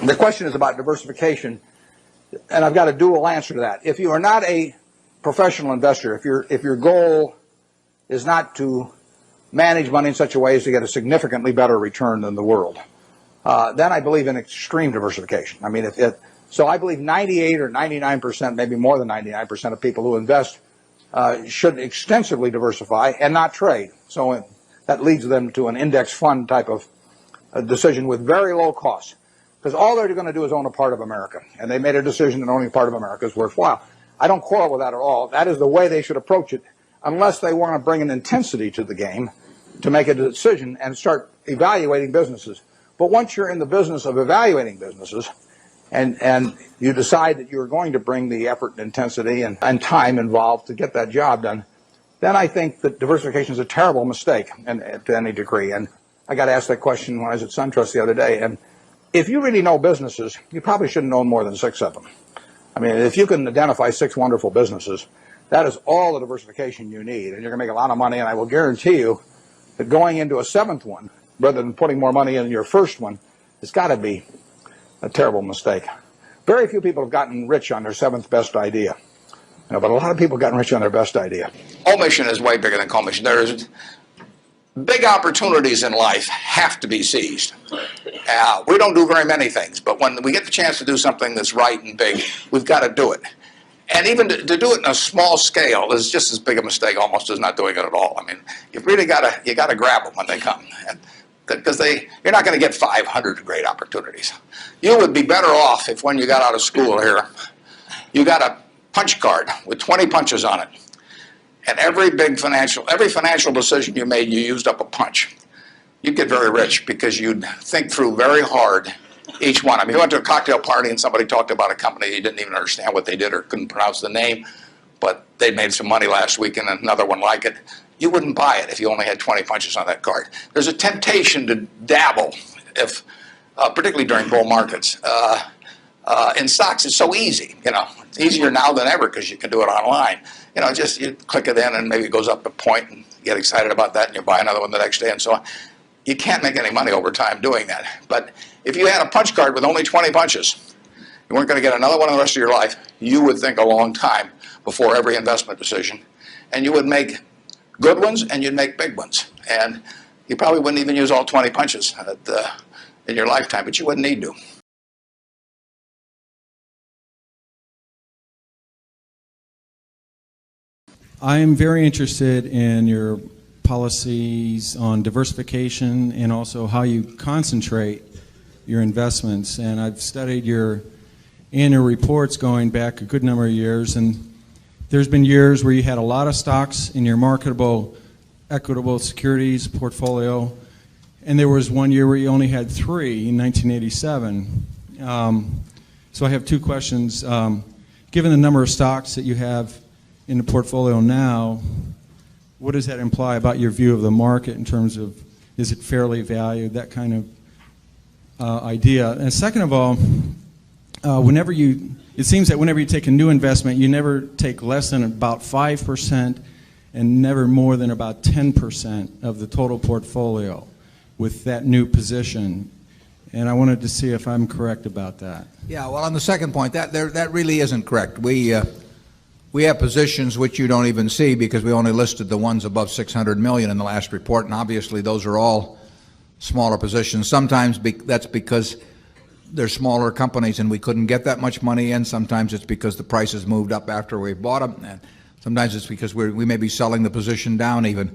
The question is about diversification, and I've got a dual answer to that. If you are not a professional investor, if your goal is not to manage money in such a way as to get a significantly better return than the world, then I believe in extreme diversification. I mean, so I believe 98 or 99%, maybe more than 99% of people who invest should extensively diversify and not trade. So that leads them to an index fund type of decision with very low costs. Because all they're going to do is own a part of America. And they made a decision that owning a part of America is worthwhile. I don't quarrel with that at all. That is the way they should approach it, unless they want to bring an intensity to the game to make a decision and start evaluating businesses. But once you're in the business of evaluating businesses, and you decide that you're going to bring the effort and intensity and time involved to get that job done, then I think that diversification is a terrible mistake to any degree. And I got asked that question when I was at SunTrust the other day. And if you really know businesses, you probably shouldn't own more than 6 of them. I mean, if you can identify 6 wonderful businesses, that is all the diversification you need. And you're going to make a lot of money. And I will guarantee you that going into a 7th one, rather than putting more money in your first one, it's got to be a terrible mistake. Very few people have gotten rich on their 7th best idea. But a lot of people have gotten rich on their best idea. Omission is way bigger than commission. There's big opportunities in life have to be seized. We don't do very many things, but when we get the chance to do something that's right and big, we've got to do it. And even to do it in a small scale is just as big a mistake almost as not doing it at all. I mean, you've really got to grab them when they come, because you're not going to get 500 great opportunities. You would be better off if when you got out of school here, you got a punch card with 20 punches on it. And every financial decision you made, you used up a punch. You'd get very rich because you'd think through very hard each one. I mean, you went to a cocktail party and somebody talked about a company you didn't even understand what they did or couldn't pronounce the name, but they made some money last week and another one like it. You wouldn't buy it if you only had 20 punches on that card. There's a temptation to dabble, particularly during bull markets. In stocks, it's so easy. It's easier now than ever because you can do it online. Just you click it in and maybe it goes up a point and you get excited about that and you buy another one the next day and so on. You can't make any money over time doing that. But if you had a punch card with only 20 punches, you weren't going to get another one in the rest of your life, you would think a long time before every investment decision. And you would make good ones and you'd make big ones. And you probably wouldn't even use all 20 punches in your lifetime, but you wouldn't need to. I am very interested in your policies on diversification and also how you concentrate your investments. And I've studied your annual reports going back a good number of years, and there's been years where you had a lot of stocks in your marketable, equitable securities portfolio, and there was one year where you only had 3 in 1987. So I have 2 questions. Given the number of stocks that you have in the portfolio now, what does that imply about your view of the market in terms of, is it fairly valued, that kind of idea? And second of all, it seems that whenever you take a new investment, you never take less than about 5% and never more than about 10% of the total portfolio with that new position. And I wanted to see if I'm correct about that. Yeah, well, on the second point, that really isn't correct. We have positions which you don't even see because we only listed the ones above 600 million in the last report, and obviously those are all smaller positions. Sometimes that's because they're smaller companies and we couldn't get that much money in. Sometimes it's because the prices moved up after we bought them, and sometimes it's because we may be selling the position down even.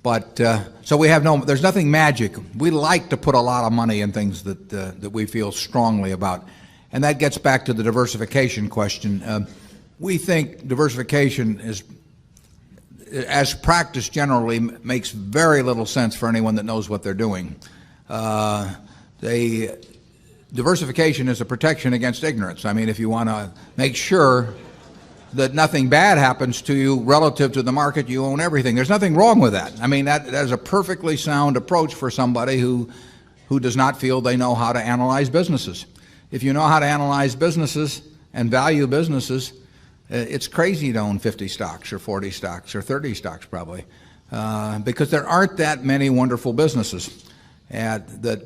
But so there's nothing magic. We like to put a lot of money in things that we feel strongly about, and that gets back to the diversification question. We think diversification is, as practiced generally, makes very little sense for anyone that knows what they're doing. Diversification is a protection against ignorance. I mean, if you want to make sure that nothing bad happens to you relative to the market, you own everything. There's nothing wrong with that. I mean, that is a perfectly sound approach for somebody who does not feel they know how to analyze businesses. If you know how to analyze businesses and value businesses, it's crazy to own 50 stocks or 40 stocks or 30 stocks probably, because there aren't that many wonderful businesses that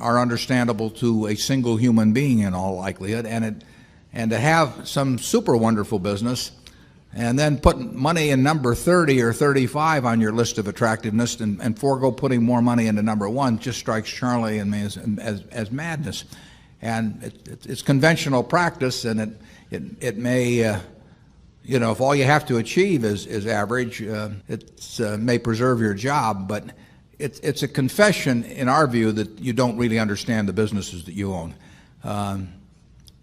are understandable to a single human being in all likelihood, and to have some super wonderful business and then put money in number 30 or 35 on your list of attractiveness and forego putting more money into number 1 just strikes Charlie and me as madness. And it's conventional practice, and it may, you know, if all you have to achieve is average, it may preserve your job, but it's a confession in our view that you don't really understand the businesses that you own.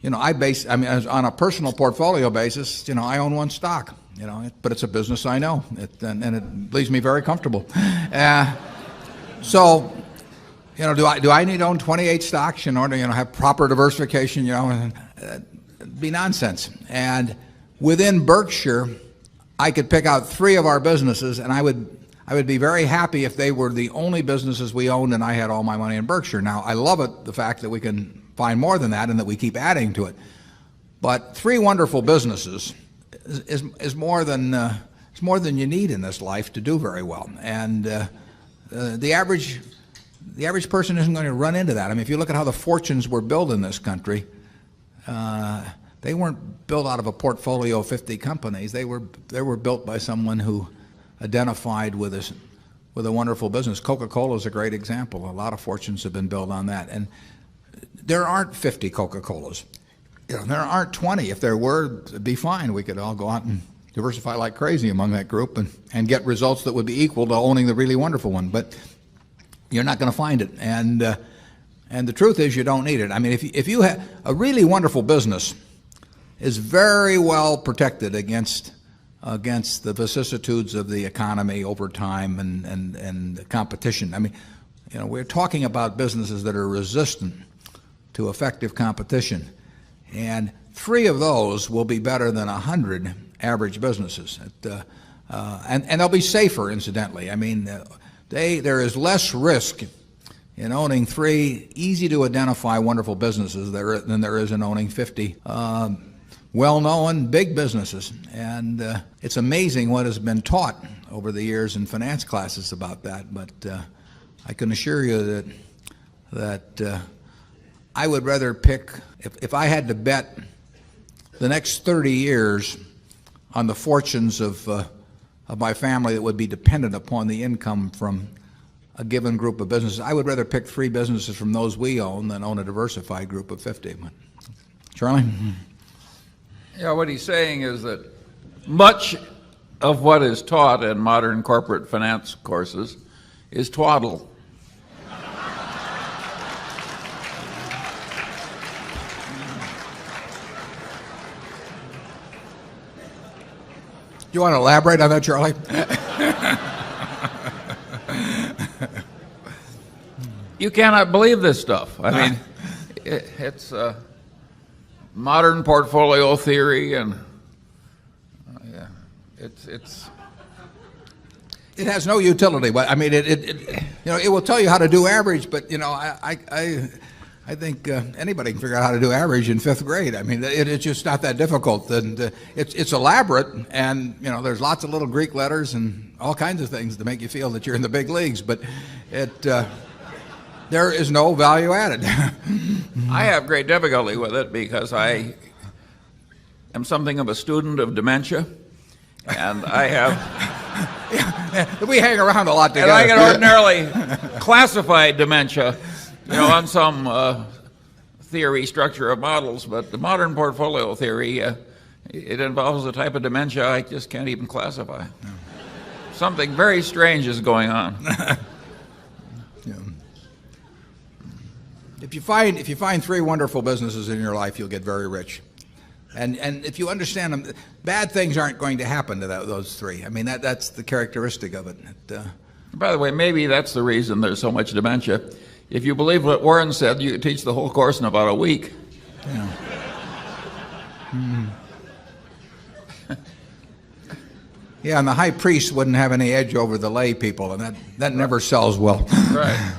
You know, I mean, on a personal portfolio basis, you know, I own 1 stock, you know, but it's a business I know, and it leaves me very comfortable. So, you know, do I need to own 28 stocks in order to, you know, have proper diversification? You know, it'd be nonsense. And within Berkshire, I could pick out 3 of our businesses, and I would be very happy if they were the only businesses we owned and I had all my money in Berkshire. Now, I love it, the fact that we can find more than that and that we keep adding to it. But 3 wonderful businesses is more than you need in this life to do very well. And the average person isn't going to run into that. I mean, if you look at how the fortunes were built in this country, they weren't built out of a portfolio of 50 companies. They were built by someone who identified with a wonderful business. Coca-Cola is a great example. A lot of fortunes have been built on that. And there aren't 50 Coca-Colas. You know, there aren't 20. If there were, it'd be fine. We could all go out and diversify like crazy among that group and get results that would be equal to owning the really wonderful one. But you're not going to find it. And the truth is, you don't need it. I mean, if you have a really wonderful business, is very well protected against the vicissitudes of the economy over time and the competition. I mean, you know, we're talking about businesses that are resistant to effective competition, and 3 of those will be better than 100 average businesses, and they'll be safer, incidentally. I mean, there is less risk in owning 3 easy to identify wonderful businesses than there is in owning 50 well-known big businesses. And it's amazing what has been taught over the years in finance classes about that. But I can assure you that I would rather pick, if I had to bet the next 30 years on the fortunes of my family that would be dependent upon the income from a given group of businesses, I would rather pick 3 businesses from those we own than own a diversified group of 50. Charlie? Yeah, what he's saying is that much of what is taught in modern corporate finance courses is twaddle. Do you want to elaborate on that, Charlie? You cannot believe this stuff. I mean, it's modern portfolio theory, and yeah, it has no utility. But I mean, you know, it will tell you how to do average. But you know, I think anybody can figure out how to do average in 5th grade. I mean, it's just not that difficult, and it's elaborate, and you know, there's lots of little Greek letters and all kinds of things to make you feel that you're in the big leagues. But there is no value added. I have great difficulty with it because I am something of a student of dementia, and I have. We hang around a lot together. And I can ordinarily classify dementia, you know, on some theory structure of models, but the modern portfolio theory, it involves a type of dementia I just can't even classify. No. Something very strange is going on. Yeah. If you find 3 wonderful businesses in your life, you'll get very rich. And if you understand them, bad things aren't going to happen to those 3. I mean, that's the characteristic of it. By the way, maybe that's the reason there's so much dementia. If you believe what Warren said, you could teach the whole course in about a week. Yeah. Yeah, and the high priest wouldn't have any edge over the lay people, and that never sells well. Right.